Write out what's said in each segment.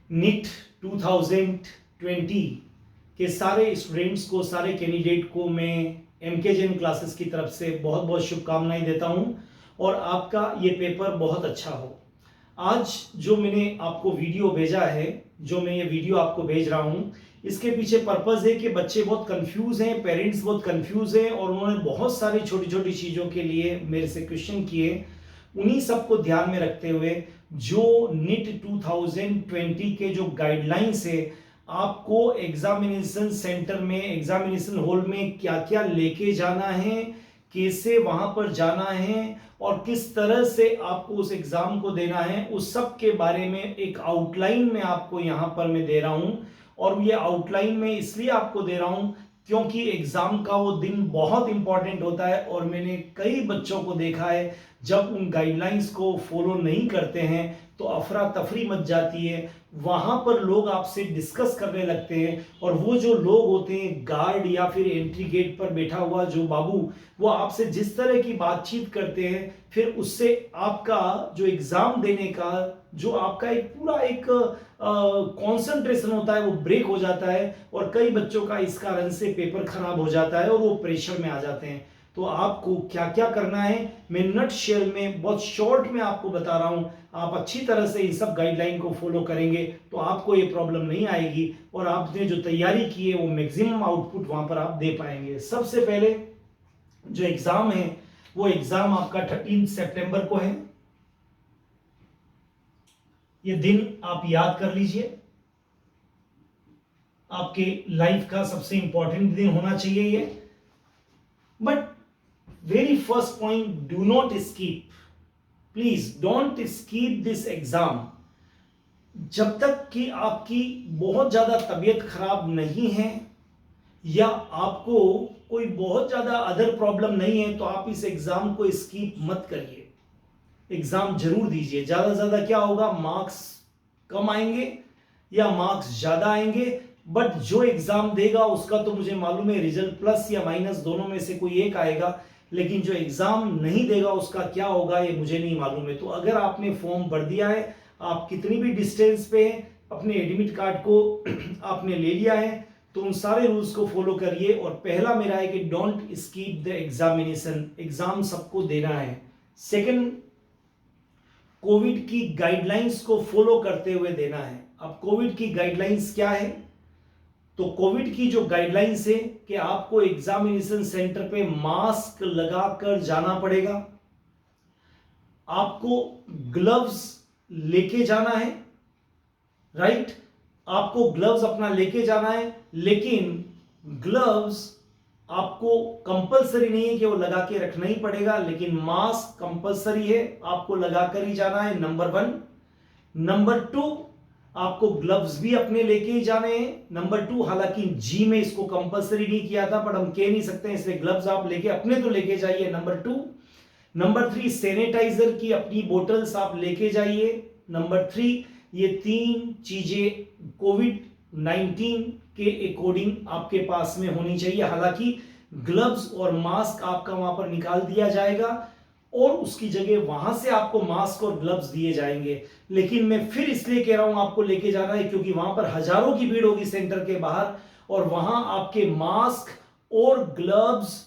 NEET 2020 के सारे students को, सारे कैंडिडेट को मैं एमकेजेन क्लासेस की तरफ से बहुत बहुत शुभकामनाएं देता हूं और आपका ये पेपर बहुत अच्छा हो। आज जो मैंने आपको वीडियो भेजा है, जो मैं ये वीडियो आपको भेज रहा हूं, इसके पीछे पर्पस है कि बच्चे बहुत कंफ्यूज हैं, पेरेंट्स बहुत कंफ्यूज हैं और उन्होंने बहुत सारी छोटी छोटी चीज़ों के लिए मेरे से क्वेश्चन किए। उन्हीं सबको ध्यान में रखते हुए जो नीट 2020 के जो गाइडलाइंस है, आपको एग्जामिनेशन सेंटर में, एग्जामिनेशन हॉल में क्या क्या लेके जाना है, कैसे वहां पर जाना है और किस तरह से आपको उस एग्जाम को देना है, उस सब के बारे में एक आउटलाइन में आपको यहां पर मैं दे रहा हूं। और ये आउटलाइन में इसलिए आपको दे रहा हूं क्योंकि एग्जाम का वो दिन बहुत इंपॉर्टेंट होता है और मैंने कई बच्चों को देखा है जब उन गाइडलाइंस को फॉलो नहीं करते हैं तो अफरा तफरी मच जाती है। वहां पर लोग आपसे डिस्कस करने लगते हैं और वो जो लोग होते हैं, गार्ड या फिर एंट्री गेट पर बैठा हुआ जो बाबू, वो आपसे जिस तरह की बातचीत करते हैं, फिर उससे आपका जो एग्जाम देने का जो आपका एक पूरा एक कंसंट्रेशन होता है वो ब्रेक हो जाता है और कई बच्चों का इस कारण से पेपर खराब हो जाता है और वो प्रेशर में आ जाते हैं। तो आपको क्या क्या करना है मैं नट शेल में बहुत शॉर्ट में आपको बता रहा हूं। आप अच्छी तरह से इन सब गाइडलाइन को फॉलो करेंगे तो आपको ये प्रॉब्लम नहीं आएगी और आपने जो तैयारी की है वो मैक्सिमम आउटपुट वहां पर आप दे पाएंगे। सबसे पहले जो एग्जाम है वो एग्जाम आपका 13 सितंबर को है। ये दिन आप याद कर लीजिए, आपके लाइफ का सबसे इंपॉर्टेंट दिन होना चाहिए ये। But very first point, do not skip, please don't skip this exam. जब तक कि आपकी बहुत ज्यादा तबीयत खराब नहीं है या आपको कोई बहुत ज्यादा अदर प्रॉब्लम नहीं है तो आप इस एग्जाम को स्कीप मत करिए। एग्जाम जरूर दीजिए। ज्यादा से ज्यादा क्या होगा, मार्क्स कम आएंगे या मार्क्स ज्यादा आएंगे, बट जो एग्जाम देगा उसका तो मुझे मालूम है रिजल्ट प्लस या माइनस दोनों में से कोई एक आएगा, लेकिन जो एग्जाम नहीं देगा उसका क्या होगा ये मुझे नहीं मालूम है। तो अगर आपने फॉर्म भर दिया है, आप कितनी भी डिस्टेंस पे हैं, अपने एडमिट कार्ड को आपने ले लिया है, तो उन सारे रूल्स को फॉलो करिए। और पहला मेरा है कि don't skip the examination, exam सबको देना है। सेकंड, कोविड की गाइडलाइंस को फॉलो करते हुए देना है। अब कोविड की गाइडलाइंस क्या है, तो कोविड की जो गाइडलाइंस है कि आपको एग्जामिनेशन सेंटर पे मास्क लगाकर जाना पड़ेगा, आपको ग्लव्स लेके जाना है, राइट, आपको ग्लव्स अपना लेके जाना है, लेकिन ग्लव्स आपको कंपलसरी नहीं है कि वो लगा के रखना ही पड़ेगा, लेकिन मास्क कंपलसरी है, आपको लगाकर ही जाना है, नंबर 1। नंबर 2, आपको ग्लव्स भी अपने लेके ही जाने हैं। नंबर 2, हालांकि जी में इसको कंपलसरी नहीं किया था पर हम कह नहीं सकते इसलिए ग्लव्स आप लेके अपने तो लेके जाइए, नंबर 2। नंबर 3, सैनिटाइजर की अपनी बोतल्स आप लेके जाइए, नंबर 3। ये 3 चीजें कोविड 19 के अकॉर्डिंग आपके पास में होनी चाहिए। हालांकि ग्लव्स और मास्क आपका वहां पर निकाल दिया जाएगा और उसकी जगह वहां से आपको मास्क और ग्लव्स दिए जाएंगे, लेकिन मैं फिर इसलिए कह रहा हूं आपको लेके जाना है क्योंकि वहां पर हजारों की भीड़ होगी सेंटर के बाहर और वहां आपके मास्क और ग्लव्स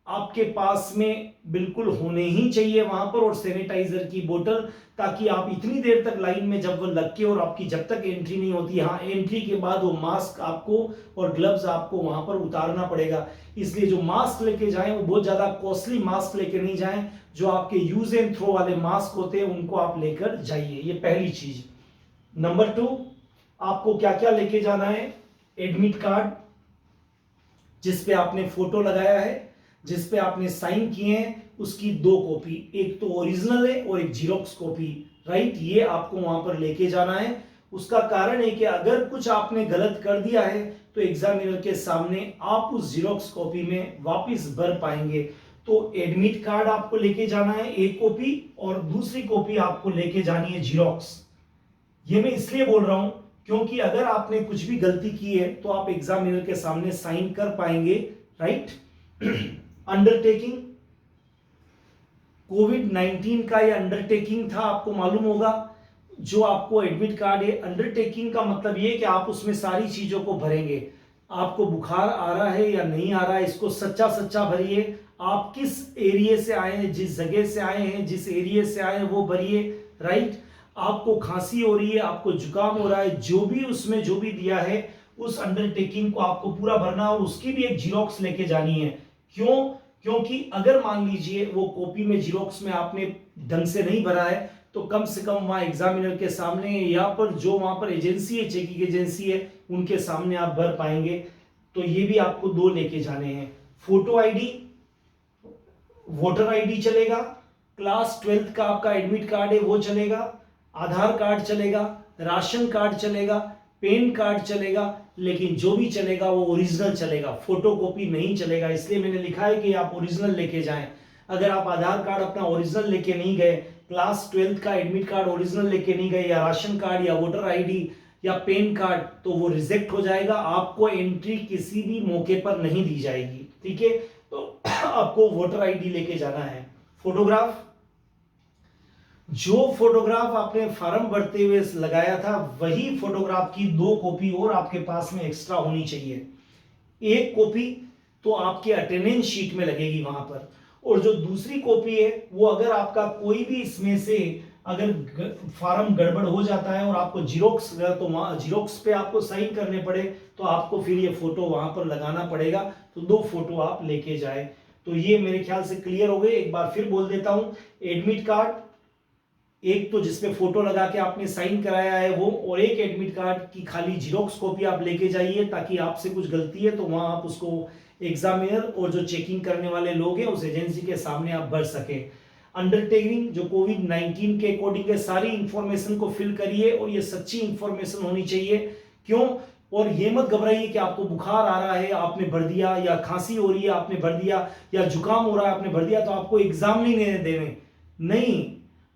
आपके पास में बिल्कुल होने ही चाहिए वहां पर, और सैनिटाइजर की बोतल, ताकि आप इतनी देर तक लाइन में जब वो लग के और आपकी जब तक एंट्री नहीं होती, हाँ एंट्री के बाद वो मास्क आपको और ग्लव्स आपको वहां पर उतारना पड़ेगा। इसलिए जो मास्क लेके जाएं वो बहुत ज्यादा कॉस्टली मास्क लेके नहीं जाएं, जो आपके यूज एंड थ्रो वाले मास्क होते हैं उनको आप लेकर जाइए, ये पहली चीज। नंबर 2, आपको क्या क्या लेके जाना है, एडमिट कार्ड जिसपे आपने फोटो लगाया है, जिस पे आपने साइन किए हैं, उसकी 2 कॉपी, एक तो ओरिजिनल है और एक जीरोक्स कॉपी, राइट, ये आपको वहां पर लेके जाना है। उसका कारण है कि अगर कुछ आपने गलत कर दिया है तो एग्जामिनर के सामने आप उस जीरोक्स कॉपी में वापस भर पाएंगे। तो एडमिट कार्ड आपको लेके जाना है एक कॉपी और दूसरी कॉपी आपको लेके जानी है जीरोक्स। ये मैं इसलिए बोल रहा हूं क्योंकि अगर आपने कुछ भी गलती की है तो आप एग्जामिनर के सामने साइन कर पाएंगे, राइट। अंडरटेकिंग, कोविड 19 का ये अंडरटेकिंग था, आपको मालूम होगा, जो आपको एडमिट कार्ड है, अंडरटेकिंग का मतलब ये कि आप उसमें सारी चीजों को भरेंगे। आपको बुखार आ रहा है या नहीं आ रहा है, इसको सच्चा सच्चा भरिए। आप किस एरिया से आए हैं, जिस जगह से आए हैं, जिस एरिया से आए हैं वो भरिए, राइट। आपको खांसी हो रही है, आपको जुकाम हो रहा है, जो भी उसमें जो भी दिया है उस अंडरटेकिंग को आपको पूरा भरना और उसकी भी एक जीरोक्स लेके जानी है। क्यों? क्योंकि अगर मान लीजिए वो कॉपी में जीरोक्स में आपने ढंग से नहीं भरा है, तो कम से कम वहां एग्जामिनर के सामने या पर जो वहां पर एजेंसी है, चेकिंग एजेंसी है, उनके सामने आप भर पाएंगे। तो ये भी आपको 2 लेके जाने हैं। फोटो आईडी, वोटर आईडी चलेगा, क्लास 12th का आपका एडमिट कार्ड है वो चलेगा, आधार कार्ड चलेगा, राशन कार्ड चलेगा, पेन कार्ड चलेगा, लेकिन जो भी चलेगा वो ओरिजिनल चलेगा, फोटोकॉपी नहीं चलेगा। इसलिए मैंने लिखा है कि आप ओरिजिनल लेके जाएं। अगर आप आधार कार्ड अपना ओरिजिनल लेके नहीं गए, क्लास 12th का एडमिट कार्ड ओरिजिनल लेके नहीं गए, या राशन कार्ड या वोटर आईडी या पेन कार्ड, तो वो रिजेक्ट हो जाएगा। आपको एंट्री किसी भी मौके पर नहीं दी जाएगी, ठीक है। तो आपको वोटर आईडी लेके जाना है। फोटोग्राफ, जो फोटोग्राफ आपने फॉर्म भरते हुए लगाया था वही फोटोग्राफ की 2 कॉपी और आपके पास में एक्स्ट्रा होनी चाहिए। एक कॉपी तो आपके अटेंडेंस शीट में लगेगी वहां पर, और जो दूसरी कॉपी है वो अगर आपका कोई भी इसमें से अगर फॉर्म गड़बड़ हो जाता है और आपको जीरोक्स, तो वहां जीरोक्स पे आपको साइन करने पड़े तो आपको फिर ये फोटो वहां पर लगाना पड़ेगा। तो 2 फोटो आप लेके जाए। तो ये मेरे ख्याल से क्लियर हो गए। एक बार फिर बोल देता हूं, एडमिट कार्ड एक तो जिसपे फोटो लगा के आपने साइन कराया है वो, और एक एडमिट कार्ड की खाली जीरोक्स कॉपी आप लेके जाइए, ताकि आपसे कुछ गलती है तो वहां आप उसको एग्जामिनर और जो चेकिंग करने वाले लोग हैं उस एजेंसी के सामने आप भर सके। अंडरटेकिंग जो कोविड-19 के अकॉर्डिंग है, सारी इंफॉर्मेशन को फिल करिए और ये सच्ची इंफॉर्मेशन होनी चाहिए। क्यों? और ये मत घबराइए कि आपको बुखार आ रहा है आपने भर दिया, या खांसी हो रही है आपने भर दिया, या जुकाम हो रहा है आपने भर दिया, तो आपको एग्जाम नहीं देने देने। नहीं,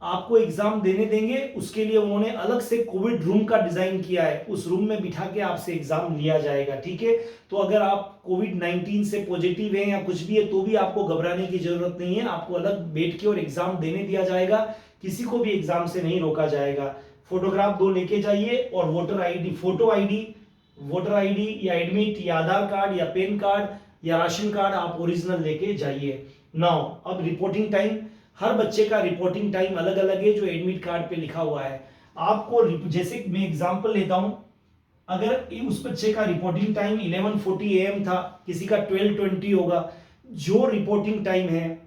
आपको एग्जाम देने देंगे। उसके लिए उन्होंने अलग से कोविड रूम का डिजाइन किया है, उस रूम में बिठा के आपसे एग्जाम लिया जाएगा, ठीक है। तो अगर आप कोविड-19 से पॉजिटिव हैं या कुछ भी है तो भी आपको घबराने की जरूरत नहीं है। आपको अलग बैठ के और एग्जाम देने दिया जाएगा, किसी को भी एग्जाम से नहीं रोका जाएगा। फोटोग्राफ 2 लेके जाइए, और voter ID, photo ID, voter ID या एडमिट या आधार कार्ड या पेन कार्ड या राशन कार्ड आप ओरिजिनल लेके जाइए। नाउ अब रिपोर्टिंग टाइम, हर बच्चे का रिपोर्टिंग टाइम अलग अलग है जो एडमिट कार्ड पे लिखा हुआ है। आपको जैसे मैं एग्जांपल लेता हूं, अगर उस बच्चे का रिपोर्टिंग टाइम 11:40 AM था, किसी का 12:20 होगा, जो रिपोर्टिंग टाइम है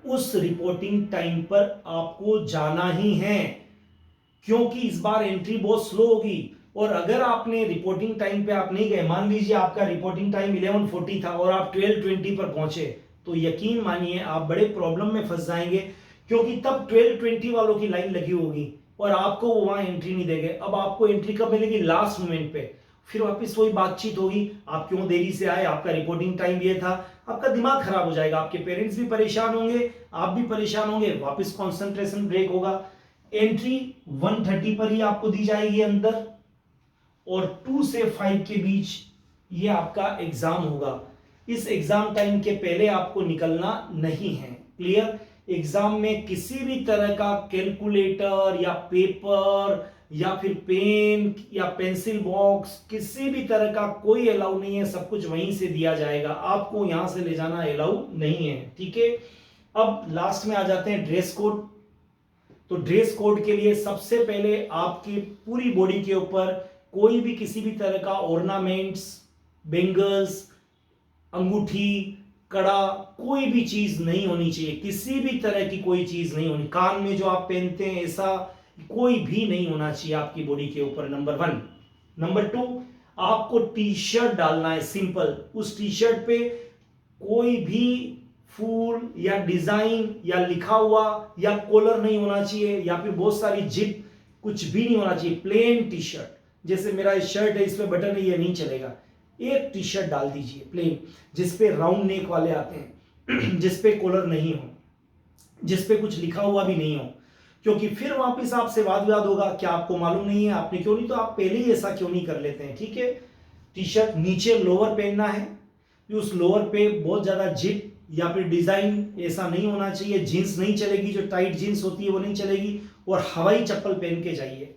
उस रिपोर्टिंग टाइम पर आपको जाना ही है, क्योंकि इस बार एंट्री बहुत स्लो होगी। और अगर आपने रिपोर्टिंग टाइम पे आप नहीं गए, मान लीजिए आपका रिपोर्टिंग टाइम 11:40 था और आप 12:20 पर पहुंचे, तो यकीन मानिए आप बड़े प्रॉब्लम में फंस जाएंगे, क्योंकि तब 12:20 वालों की लाइन लगी होगी और आपको वो वहां एंट्री नहीं देंगे। अब आपको एंट्री कब मिलेगी? लास्ट मोमेंट पे। फिर वापस वही बातचीत होगी, आप क्यों देरी से आए, आपका रिपोर्टिंग टाइम ये था। आपका दिमाग खराब हो जाएगा, आपके पेरेंट्स भी परेशान होंगे, आप भी परेशान होंगे, वापस कॉन्सेंट्रेशन ब्रेक होगा। एंट्री 1:30 पर ही आपको दी जाएगी अंदर, और 2 से 5 के बीच ये आपका एग्जाम होगा। इस एग्जाम टाइम के पहले आपको निकलना नहीं है। क्लियर? एग्जाम में किसी भी तरह का कैलकुलेटर या पेपर या फिर पेन या पेंसिल बॉक्स, किसी भी तरह का कोई अलाउ नहीं है। सब कुछ वहीं से दिया जाएगा, आपको यहां से ले जाना अलाउ नहीं है, ठीक है। अब लास्ट में आ जाते हैं ड्रेस कोड। तो ड्रेस कोड के लिए सबसे पहले आपकी पूरी बॉडी के ऊपर कोई भी किसी भी तरह का ऑर्नामेंट्स, बेंगल्स, अंगूठी, कड़ा, कोई भी चीज नहीं होनी चाहिए, किसी भी तरह की कोई चीज नहीं होनी। कान में जो आप पहनते हैं ऐसा कोई भी नहीं होना चाहिए आपकी बॉडी के ऊपर, नंबर 1। नंबर 2, आपको टी शर्ट डालना है सिंपल। उस टी शर्ट पे कोई भी फूल या डिजाइन या लिखा हुआ या कॉलर नहीं होना चाहिए, या फिर बहुत सारी जिप, कुछ भी नहीं होना चाहिए। प्लेन टी शर्ट, जैसे मेरा शर्ट है इसमें बटन है, ये नहीं चलेगा। एक टी शर्ट डाल दीजिए प्लेन, जिसपे राउंड नेक वाले आते हैं, जिसपे कॉलर नहीं हो, जिसपे कुछ लिखा हुआ भी नहीं हो, क्योंकि फिर वापस आपसे वाद विवाद होगा, क्या आपको मालूम नहीं है, आपने क्यों नहीं, तो आप पहले ही ऐसा क्यों नहीं कर लेते हैं, ठीक है। टी शर्ट, नीचे लोअर पहनना है, उस लोअर पे बहुत ज्यादा जिप या फिर डिजाइन ऐसा नहीं होना चाहिए। जींस नहीं चलेगी, जो टाइट जींस होती है वो नहीं चलेगी। और हवाई चप्पल पहन के जाइए।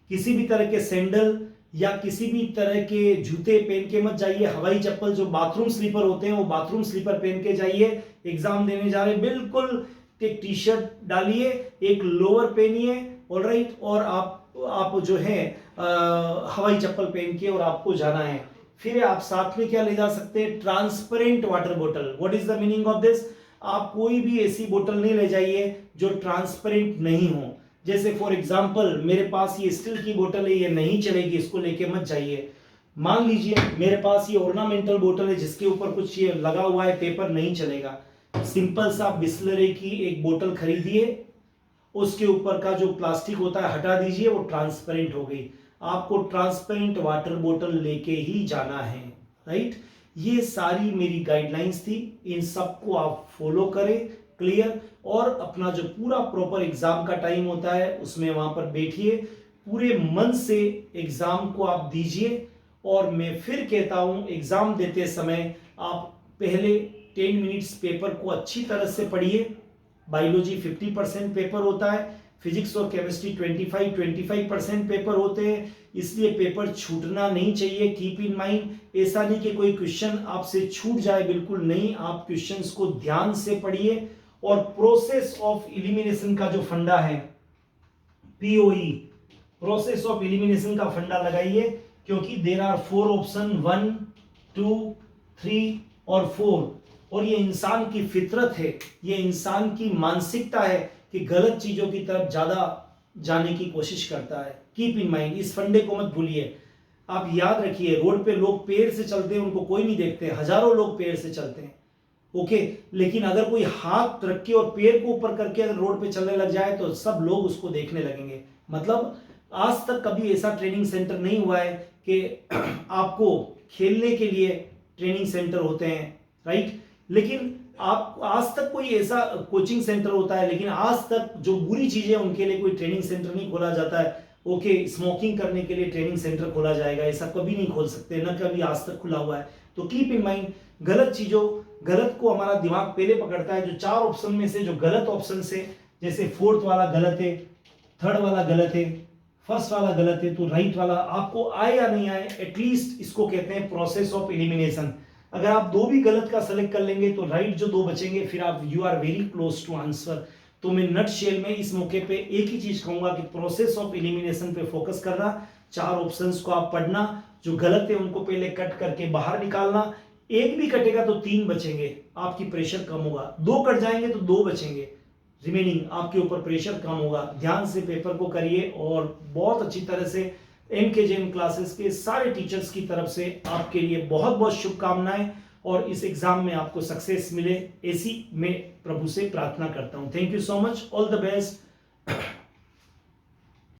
किसी भी तरह के सैंडल या किसी भी तरह के जूते पहन के मत जाइए। हवाई चप्पल जो बाथरूम स्लीपर होते हैं वो बाथरूम स्लीपर पहन के जाइए। एग्जाम देने जा रहे बिल्कुल एक टी शर्ट डालिए, एक लोअर पहनिए, ऑलराइट, और आप जो है हवाई चप्पल पहन के और आपको जाना है। फिर आप साथ में क्या ले जा सकते हैं, ट्रांसपेरेंट वाटर बोतल। What is the meaning of this, आप कोई भी ऐसी बोतल नहीं ले जाइए जो ट्रांसपेरेंट नहीं हो। जैसे फॉर एग्जांपल मेरे पास ये स्टील की बोतल है, ये नहीं चलेगी, इसको लेके मत जाइए। मान लीजिए मेरे पास ये ऑर्नामेंटल बोतल है जिसके ऊपर कुछ ये लगा हुआ है पेपर, नहीं चलेगा। सिंपल सा बिस्लरी की एक बोतल खरीदिए, उसके ऊपर का जो प्लास्टिक होता है हटा दीजिए, वो ट्रांसपेरेंट हो गई। आपको ट्रांसपेरेंट वाटर बोतल लेके ही जाना है, राइट। ये सारी मेरी गाइडलाइंस थी, इन सबको आप फॉलो करें, क्लियर। और अपना जो पूरा प्रॉपर एग्जाम का टाइम होता है उसमें वहां पर बैठिए, पूरे मन से एग्जाम को आप दीजिए। और मैं फिर कहता हूं, एग्जाम देते समय आप पहले 10 मिनट्स पेपर को अच्छी तरह से पढ़िए। बायोलॉजी 50% पेपर होता है, फिजिक्स और केमिस्ट्री 25% पेपर होते हैं, इसलिए पेपर छूटना नहीं चाहिए। कीप इन माइंड, ऐसा नहीं कि कोई क्वेश्चन आपसे छूट जाए, बिल्कुल नहीं। आप क्वेश्चंस को ध्यान से पढ़िए। और प्रोसेस ऑफ एलिमिनेशन का जो फंडा है, पीओई, प्रोसेस ऑफ एलिमिनेशन का फंडा लगाइए, क्योंकि देयर आर 4 ऑप्शन, 1, 2, 3 और 4। और ये इंसान की फितरत है, ये इंसान की मानसिकता है कि गलत चीजों की तरफ ज्यादा जाने की कोशिश करता है। कीप इन माइंड, इस फंडे को मत भूलिए। आप याद रखिए, रोड पे लोग पैर से चलते हैं, उनको कोई नहीं देखते, हजारों लोग पैर से चलते हैं, ओके। लेकिन अगर कोई हाथ रख के और पैर को ऊपर करके अगर रोड पे चलने लग जाए तो सब लोग उसको देखने लगेंगे। मतलब आज तक कभी ऐसा ट्रेनिंग सेंटर नहीं हुआ है कि आपको खेलने के लिए ट्रेनिंग सेंटर होते हैं, राइट। लेकिन आप आज तक कोई ऐसा कोचिंग सेंटर होता है, लेकिन आज तक जो बुरी चीजें उनके लिए कोई ट्रेनिंग सेंटर नहीं खोला जाता है। ओके, स्मोकिंग करने के लिए ट्रेनिंग सेंटर खोला जाएगा, ऐसा कभी नहीं खोल सकते, ना कभी आज तक खुला हुआ है। तो कीप इन माइंड, गलत को हमारा दिमाग पहले पकड़ता है। जो 4 ऑप्शन में से जो गलत ऑप्शन से, जैसे 4th वाला गलत है, 3rd वाला गलत है, 1st वाला गलत है, तो राइट वाला आपको आए या नहीं आए, एटलीस्ट इसको कहते हैं प्रोसेस ऑफ एलिमिनेशन। अगर आप 2 भी गलत का सेलेक्ट कर लेंगे तो राइट जो 2 बचेंगे, फिर आप you are very close to answer. तो मैं नट शेल में इस मौके पे एक ही चीज कहूंगा कि प्रोसेस ऑफ एलिमिनेशन पे फोकस करना। 4 ऑप्शंस को आप पढ़ना, जो गलत है उनको पहले कट करके बाहर निकालना। एक भी कटेगा तो 3 बचेंगे, आपकी प्रेशर कम होगा। 2 कट जाएंगे तो 2 बचेंगे, रिमेनिंग आपके ऊपर प्रेशर कम होगा। ध्यान से पेपर को करिए और बहुत अच्छी तरह से MKJM क्लासेस के सारे टीचर्स की तरफ से आपके लिए बहुत बहुत शुभकामनाएं, और इस एग्जाम में आपको सक्सेस मिले, ऐसी मैं प्रभु से प्रार्थना करता हूं। Thank you so much, all the best.